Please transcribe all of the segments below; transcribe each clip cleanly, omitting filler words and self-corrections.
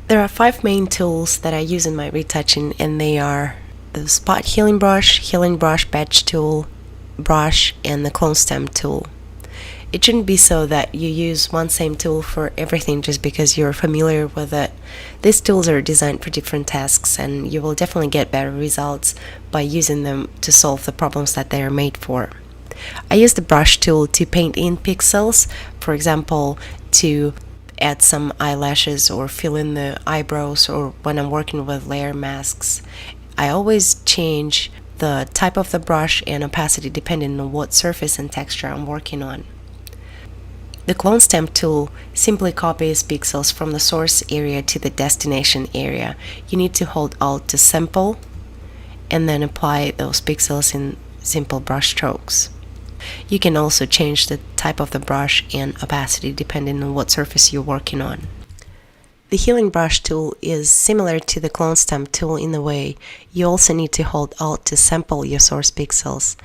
There are 5 main tools that I use in my retouching, and they are the spot healing brush patch tool, brush, and the clone stem tool. It shouldn't be so that you use one same tool for everything just because you're familiar with it. These tools are designed for different tasks, and you will definitely get better results by using them to solve the problems that they are made for. I use the brush tool to paint in pixels, for example, to add some eyelashes or fill in the eyebrows, or when I'm working with layer masks. I always change the type of the brush and opacity depending on what surface and texture I'm working on. The clone stamp tool simply copies pixels from the source area to the destination area. You need to hold Alt to sample and then apply those pixels in simple brush strokes. You can also change the type of the brush and opacity depending on what surface you're working on. The healing brush tool is similar to the clone stamp tool in the way you also need to hold Alt to sample your source pixels.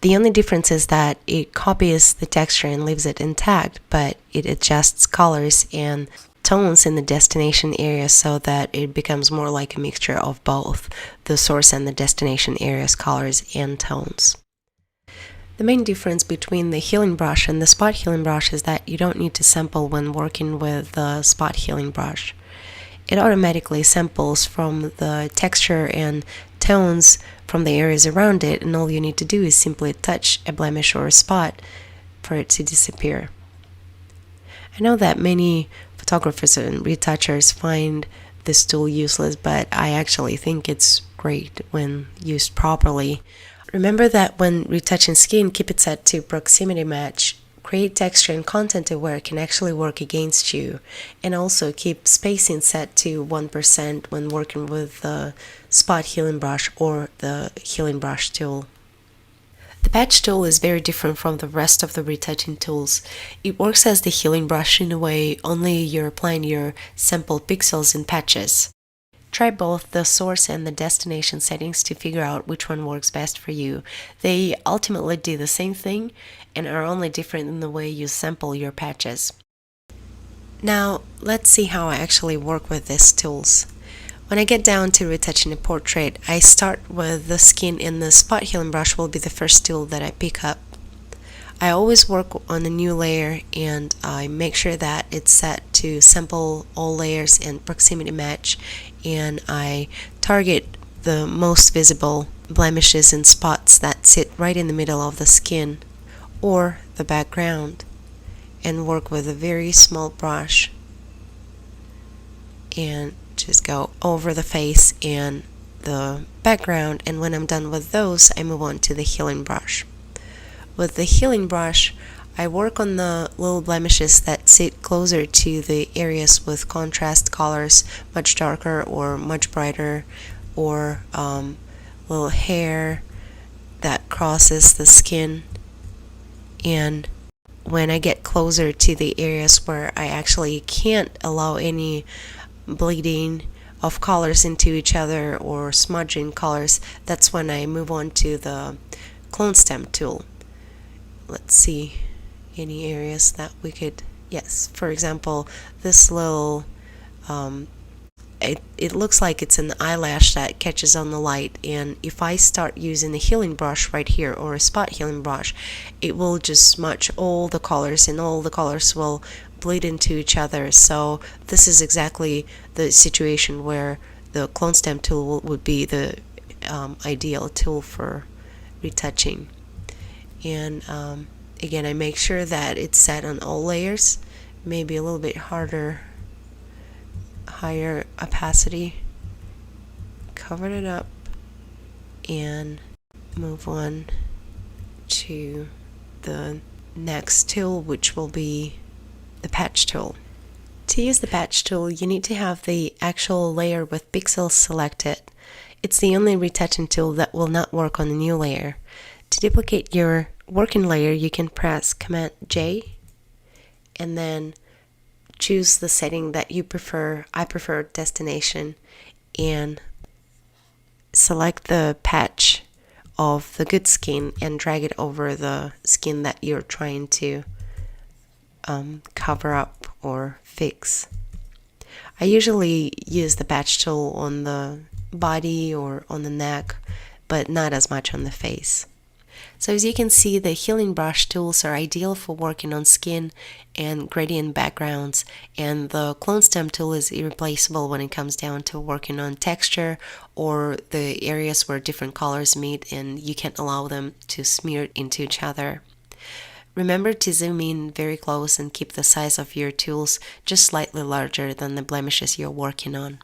The only difference is that it copies the texture and leaves it intact, but it adjusts colors and tones in the destination area so that it becomes more like a mixture of both the source and the destination area's colors and tones. The main difference between the healing brush and the spot healing brush is that you don't need to sample when working with the spot healing brush. It automatically samples from the texture and tones from the areas around it, and all you need to do is simply touch a blemish or a spot for it to disappear. I know that many photographers and retouchers find this tool useless, but I actually think it's great when used properly. Remember that when retouching skin, keep it set to proximity match. Create texture and content aware can actually work against you, and also keep spacing set to 1% when working with the spot healing brush or the healing brush tool. The patch tool is very different from the rest of the retouching tools. It works as the healing brush in a way only you're applying your sample pixels in patches. Try both the source and the destination settings to figure out which one works best for you. They ultimately do the same thing and are only different in the way you sample your patches. Now, let's see how I actually work with these tools. When I get down to retouching a portrait, I start with the skin, and the spot healing brush will be the first tool that I pick up. I always work on a new layer, and I make sure that it's set to sample all layers and proximity match, and I target the most visible blemishes and spots that sit right in the middle of the skin or the background, and work with a very small brush and just go over the face and the background, and when I'm done with those, I move on to the healing brush. With the healing brush, I work on the little blemishes that sit closer to the areas with contrast colors, much darker or much brighter, or little hair that crosses the skin. And when I get closer to the areas where I actually can't allow any bleeding of colors into each other or smudging colors, that's when I move on to the clone stamp tool. Let's see any areas that we could, yes, for example, this little it looks like it's an eyelash that catches on the light, and if I start using a healing brush right here or a spot healing brush, it will just smudge all the colors, and all the colors will bleed into each other. So this is exactly the situation where the clone stamp tool would be the ideal tool for retouching. And again, I make sure that it's set on all layers, maybe a little bit higher opacity, cover it up, and move on to the next tool, which will be the patch tool. To use the patch tool, you need to have the actual layer with pixels selected. It's the only retouching tool that will not work on a new layer. To duplicate your working layer, you can press Command J and then choose the setting that you prefer. I prefer destination, and select the patch of the good skin and drag it over the skin that you're trying to cover up or fix. I usually use the patch tool on the body or on the neck, but not as much on the face. So as you can see, the healing brush tools are ideal for working on skin and gradient backgrounds, and the clone stamp tool is irreplaceable when it comes down to working on texture or the areas where different colors meet and you can't allow them to smear into each other. Remember to zoom in very close and keep the size of your tools just slightly larger than the blemishes you're working on.